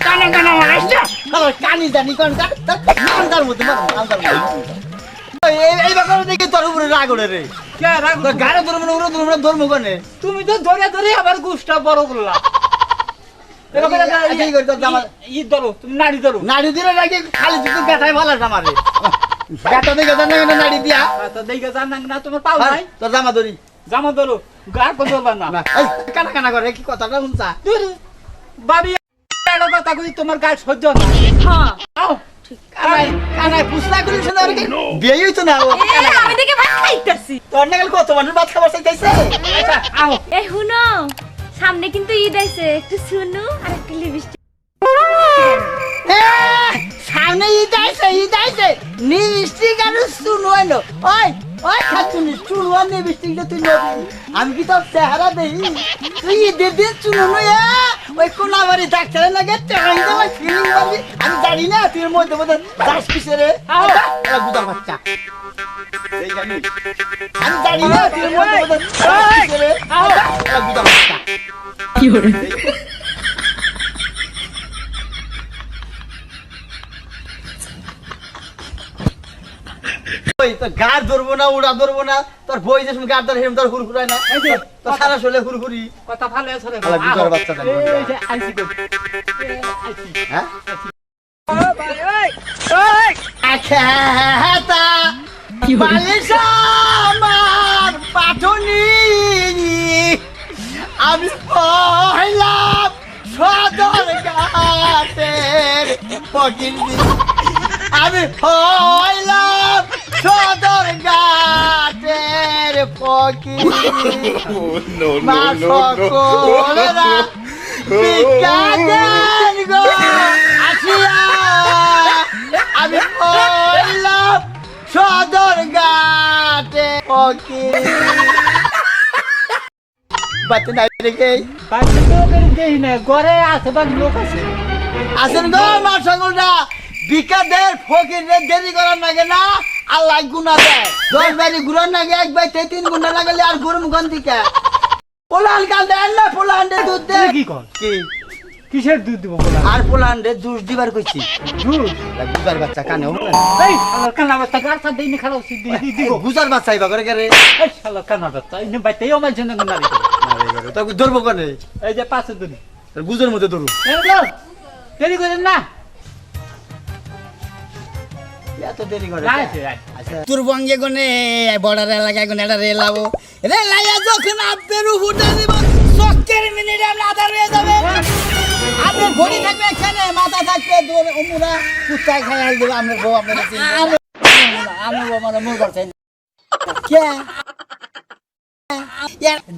কানা কানা মারাইছে হলো কানি জানি কোন কান্দার মধ্যে কান্দার মধ্যে এই বাকার দেখে তোর উপরে রাগ ওড়ে রে কে রাগ তোর গাড়ি ধরবো না উড়ো ধরবো না ধর্ম কোনে তুমি তো ধরে ধরে আবার গুষ্টা বড় করলা কি করি তোর জামা ই ধরো তুমি নাড়ি ধরো নাড়ি দিলে নাকি খালি তুই গাটাই ভালো জামারে গাটা দেখে জানা কেন নাড়ি দিয়া তো দেখে জান না তোমার পাও নাই তোর জামা ধরি জামা ধরো গা কো ধরবা না এই কানা কানা করে কি কথাটা শুনছা বাবি এড়ো কথা কই তোমার গাল সহ্য না হ্যাঁ আও কানাই কানাই পুছনা করি শোনা আর কি বিয়ে হইতো না ও আমি দেখে ভাত খাইতাছি তোর নাগাল কত মানুষ ভাত খাবার চাইতেছে আচ্ছা আও এ হুনো সামনে কিন্তু ঈদ আইছে একটু শুনু আর একটু লিপস্টিক সামনে ঈদ আইছে লিপস্টিক আর শুনু আনো ওই ওই খাতুনি শুনু আর লিপস্টিকটা তুই নবি আমি কি তোর চেহারা দেখি তুই ঈদের দিন শুনু নয়া ওই কোনাবাড়ি ডাক্তারের নাকি টাকাই দেওয়া ফিলিং পাবি আমি জানি না তুই মধ্যে মধ্যে দাস কিসে রে বুঝার বাচ্চা আমি জানি না তুই মধ্যে মধ্যে দাস কিসে রে বুঝার বাচ্চা কি হরে ওই তো গাড় ধরবো না উড়া ধরবো না তোর বই যে গাড় ধরে হেম তোর হুরহুরায় না এই যে তোর সারা শরীরে হুরহুরি কথা ভালো আছে রে আলা বুঝার বাচ্চা জানি এই যে আইছি গো আইছি হ্যাঁ ও ভাই ওই ওই আখাতা বালিশ আমার পাঠনি আমি পয়লাম সদর ঘাটের ফকির আমি পয়লাম সদর ঘাটের ফকির মা সকলরা ভিক্ষা দেন গো আসিয়া আমি পয়লাম সদর ঘাটে ফকির বাচ্চা নাই রেখে বাকি তো করে দেই না ঘরে আছে বা লোক আছে আসেন গো মা সকলরা ভিক্ষা দেন ফকিরের দেরি করার লাগে না আল্লাহ গুণা দেয় 10 বাড়ি ঘুরার লাগে 1 বাড়িতে 3 ঘন্টা লাগালে আর গরম গন্ধিকা পোলান কাল দেন না পোলান্ডে দুধ দে কি কর কি কিসের দুধ দিব বলা আর পোলান্ডে জুস দিবার কইছি দুধ বুঝার বাচ্চা কানে এই শালা কানা বাচ্চা গাড়ছা দেই নি খালো সিদ্ধি দিব বুঝার বাচ্চা আইবা করে রে এই শালা কানা বাচ্চা ইনি বাইতেই আমার জন্য নারী তো ধরবো কোনে এই যে পাঁচ দিন গুজের মধ্যে ধরু দেরি করেন না এত দেরি করে আচ্ছা তোর বঙ্গে গনে বর্ডার এলাকায় গনে এটা রেলাবো রেলাইয়া যখন আপের উঠে দিব চক্কের মিনিটে আমরা আধার হয়ে যাবে আপনার ঘড়ি থাকবে এখানে মাথা থাকবে দৌড় অমুরা কুত্তায় খাই হাল দেবে আপনার বউ আপনার আমার বউ আমার মনে করছেন কে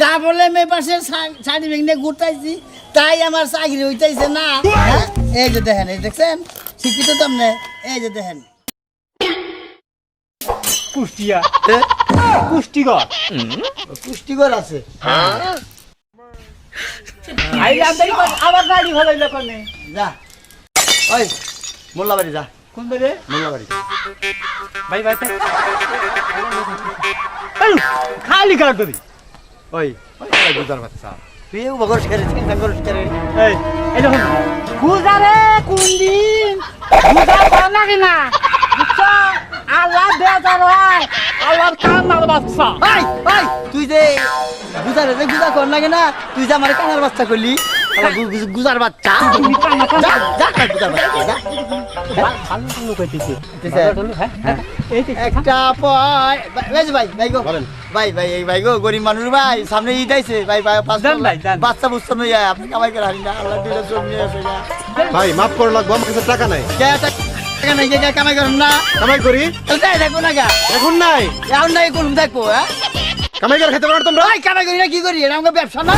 যা বলে মেয়ে পাশের শাড়ি ভেঙে ঘুরতেছি তাই আমার চাকরি হইতেছে না এই যে দেখেন এই দেখছেন শিক্ষিত তামনে এই যে দেখেন কুষ্টিয়া কুষ্টিগড় পুষ্টিকর আছে আবার গাড়ি ভালো কোনে যা ওই মোল্লাবাড়ি যা কোন দিকে মোল্লাবাড়ি ভাই ভাই খালি গাড় ধরি ওই বুঝার বাচ্চা তুই বগর শিকারে চিন্তা করিস করে এই এই দেখুন গুজারে কোন দিন গুজা কর না কিনা বুঝছো আল্লাহ বেজার হয় আল্লাহর কান্নার বাচ্চা ওই ওই তুই যে গুজারে যে গুজা কর লাগে না তুই যে আমার কানার বাচ্চা করলি গুজার বাচ্চা তুমি কান্না যা যা গুজার বাচ্চা যা ভালো ভালো কইতেছি হ্যাঁ এই একটা পয় ভাই ভাই গো ভাই ভাই এই ভাই গো গরিব মানুষ ভাই সামনে ঈদ আইছে ভাই দেন ভাই, দেন। বাচ্চা বুঝতে নই আপনি কামাই করে হারি না আল্লাহ দুইটা জমি আছে না ভাই মাফ করে লাগবো আমার কাছে টাকা নাই কে টাকা নাই কে কামাই করেন না কামাই করি তাই দেখো না গা এখন নাই এখন নাই কোন দেখবো হ্যাঁ কামাই করে খেতে পারো তোমরা ভাই কামাই করি না কি করি এটা আমাকে ব্যবসা না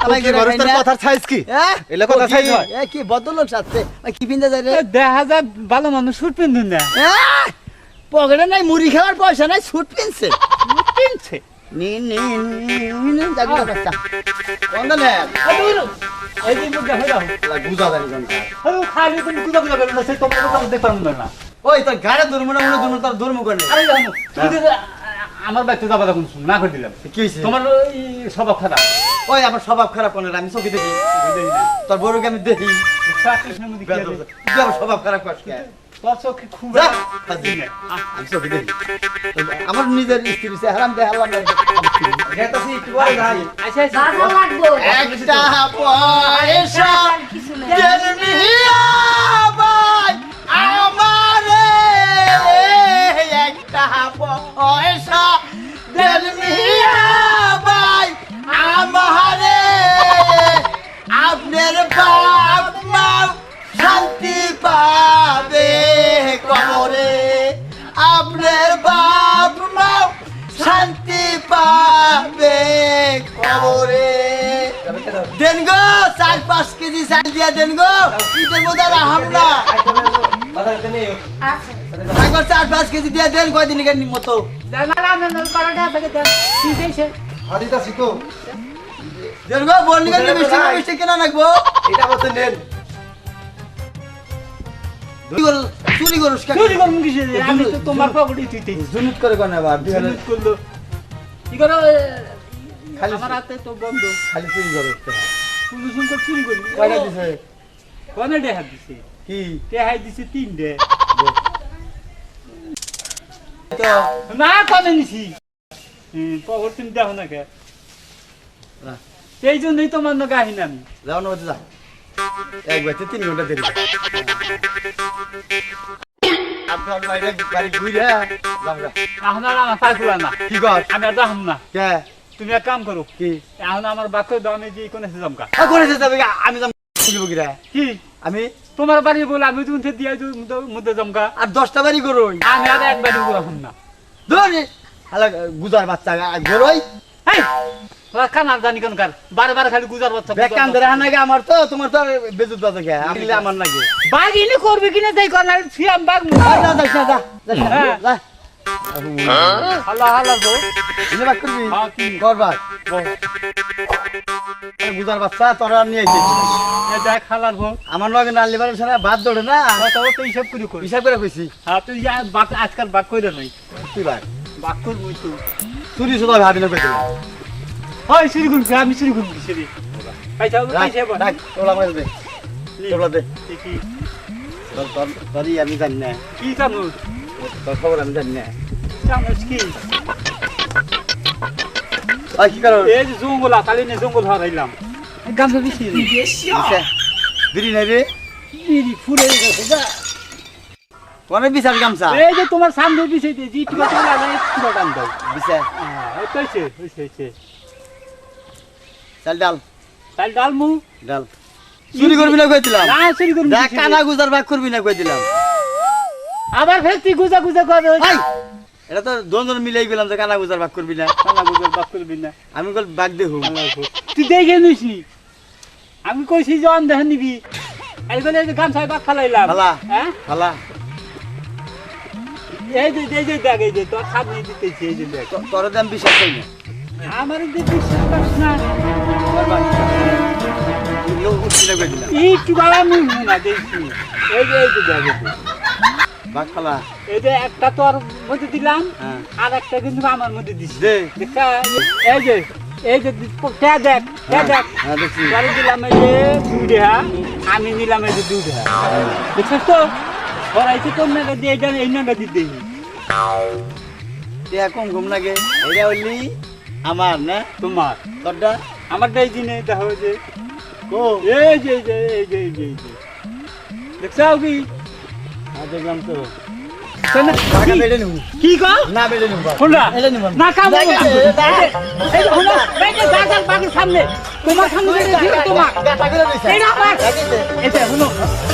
কামাই করে খাই না। কথার সাইজ কি হ্যাঁ এলে কথা কি? সাইজ হয় এ কি বদলোক সাথে কি পিন্দা যায় রে দেখা যায় ভালো মানুষ সুট পিন্ধুন না পকেটে নাই মুড়ি খাওয়ার পয়সা নাই স্যুট পিনছে পিনছে নি নি নি জাগো বাচ্চা কোন না এই যে মুখ দেখা যাও বুঝা জানি কোন খালি তুমি গুজা গুজা করো না সেই তোমার কথা দেখতে পারবো না ওই তোর গাড়ি ধর্ম না মনে ধর্ম তোর ধর্ম করে আরে জানো তুমি আমার বাড়িতে যাবা যখন না করে দিলাম কি হয়েছে তোমার ওই স্বভাব খারাপ ওই আমার স্বভাব খারাপ কোন আমি চোখে দেখি তোর বড়কে আমি দেখি তুই আমার স্বভাব খারাপ করিস কে? তোর চোখে খুব যা, আমি চোখে দেখি আমার নিজের স্ত্রী সে হারাম দেয় হারাম গেতাছি একটু বড় ভাই আচ্ছা আচ্ছা বাধা লাগবো একটা পয়সা কিছু না দেন মিয়া ভাই আমারে একটা পয়সা দেন মিয়া ভাই আমারে আপনার বাপ মা শান্তি পাবে কবরে আপনার বাপ মা শান্তি পাবে কবরে দেন গো 4-5 কেজি চাল দিয়া দেন গো ঈদের মধ্যে রাহাম না একবার 4-5 কেজি দিয়া দেন কয়দিন কেন মতো হাদিতাছি তো দেন গো বলনি কেন মিষ্টি কেনা রাখবো এটা বলতে নেন চুরি করুস চুরি করুন কিসে আমি তো তোমার পকেটে তুইতে জুনুত করে কোন আবার চুরি করলো কি করো খালি আমার হাতে তো বন্ধ খালি চুরি করুস পুলিশ তো চুরি করি কয়টা দিছে কোনে দেখা দিছে কি দেখা দিছে 3টে তো না কোনে নিছি পকেট তুমি দেখো না কে সেই জন্যই তোমার না গাহি না আমি যাও না যা এক বাজে 3 ঘন্টা দেরি আপনার বাড়ি ঘুরে যাও এখন আর আমার পাইকুলা না কি কর আমি আর যাহাম না কে তুমি এক কাম করো কি এখন আমার বাক্য দামে দিয়ে কোনে জমকা করেছে যাবে আমি যাম খুলবো কিরা কি আমি তোমার বাড়ি বলে আমি তুমি দিয়ে মধ্যে জমকা আর 10টা বাড়ি করুই আমি আর এক বাড়ি রাখুন না ধরে হালা গুজার বাচ্চা গরই এই ওরা কানার জানি কোন কার বারে বারে খালি গুজার বাচ্চা বেকান ধরে হানাগে আমার তো তোমার তো বেজুত বাজে কে আমি আমার নাকি বাঘ ইনি করবে কিনা যাই কর না ফিয়াম বাঘ যা আল্লাহ আল্লাহ গো ইনে বাক করবি হ্যাঁ, কি? করবা গুজার বাচ্চা তোরা নিয়ে আইছিস এ দেখ হালার ভোগ আমার লগে না লিবার ছাড়া ভাত দৌড়ে না কথা তো হিসাব করে করি হিসাব করে কইছি হ্যাঁ তুই বাঘ আজকাল বাঘ কইরা নাই তুই ভাই বাঘ করবো তুই চুরি শুধু ভাবি না কইছিল হয় চুরি করবি আমি চুরি করবি সেরি পাইছা পাইছা ডাক তোলা মার দে তোলা দে কি তোরই আমি জানি না কি জানো তোর খবর আমি জানি না জানো কি কি করো এই যে জঙ্গল কালি নে জঙ্গল হারাইলাম গামছা বিছি বিড়ি নাই রে বিড়ি ফুরে গেছে যা কোনে বিচার গামছা এই যে তোমার সামনে বিছাইতে জি টিকা চলে না একটু টান দাও বিচার হ্যাঁ এই কইছে হইছে চাল ডাল তাই ডাল মু ডাল চুরি করবি না কইছিলাম না চুরি করবি দেখ কানা গুজার ভাগ করবি না কইছিলাম আবার ফের তুই গুজা গুজা করে এই এটা তো দুজন মিলাই গেলাম যে কানা গুজার ভাগ করবি না কানা গুজা বাক করবি না আমি কল ভাগ দেহু তুই দেখে নিসনি আমি কইছি যে অন দেখে নিবি এই বলে যে গান সাহেব খালাইলাম খালা। হ্যাঁ খালা এই যে দেখ এই যে তোর সামনে দিতেছি এই যে দেখ তোর দাম বিশ্বাস কই না আমার যে বিশ্বাস করছ না লোক উঠছি না কইছিলাম এই কি বাবা আমি না দেখছি এই যে দেখ এই যে। ভাগ খালা এই যে একটা তোর মধ্যে দিলাম হ্যাঁ আর একটা কিন্তু আমার মধ্যে দিছি দে দেখা এই যে কে দেখ হ্যাঁ দেখছি গাড়ি দিলাম এই যে 2 টাকা আমি নিলাম এই যে 2 টাকা দেখছিস তো সরাইছি কোন নাগা দিয়ে জানি এই নাগা দিয়ে দেই টিয়া কম ঘুম লাগে এটা হইলি আমার না তোমার তোরটা আমার দাই দিনে দেখো যে ও এই যে দেখছো কি দেখলাম তো শোনা, টাকা কি- বেড়ে নিব কি কর না বেড়ে নিব শোনা এটা নিব না কাম এই যে শোনা এই যে গাছ বাগের সামনে তোমার সামনে যে দিকে তোমার টাকা করে দিছে এই না আমার এই যে শুনো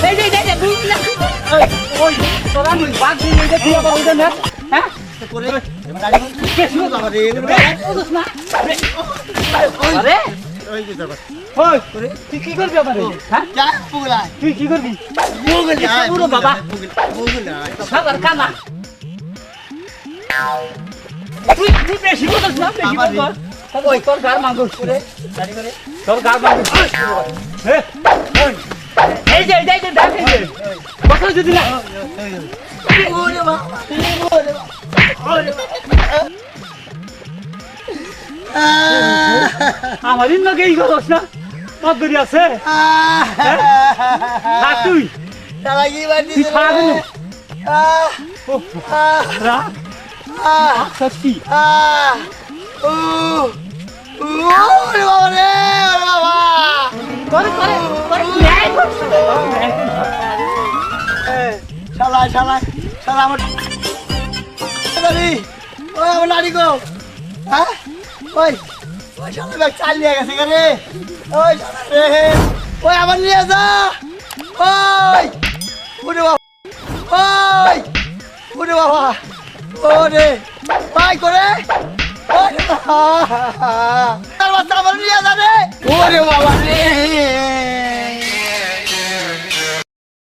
এই যে বুঝলি না ওই তোরা আমি বাগ দিয়ে এই যে তুই আবার ওইটা না হ্যাঁ করে গাড়ি কে শুনো আমার রে বুঝছ না আরে ওই যে যাবা ওই তুই কি করবি আবার হ্যাঁ যা পুগলা তুই কি করবি পুগলা পুরো বাবা পুগলা সাদার কানা তুই বেশি করছিস না বেশি কর ওই তোর গার মাংস করে গাড়ি করে তোর গার মাংস এই যে দেখ এই যে বকর যদি না ওরে বাবা ওরে বাবা ওরে বাবা আমার ইন্ন কে ই করছ না পদ্মরি আছে থাক তুই শালা কি বাড়ি তুই থাক রা সত্যি ওরে বাবা রে ওরে বাবা করে করে শালা শালা শালা আমার দাদি ওই আমার নারী গো হ্যাঁ ওই ওই শালা ব্যাগ চাল নিয়ে গেছে কেন ওই শালা রে ওই আবার নিয়ে যা ওই ওরে বাবা ওই ওরে বাবা ওরে ভাই করে ওরে বাবা তার বাচ্চা আবার নিয়ে যা রে ওরে বাবা রে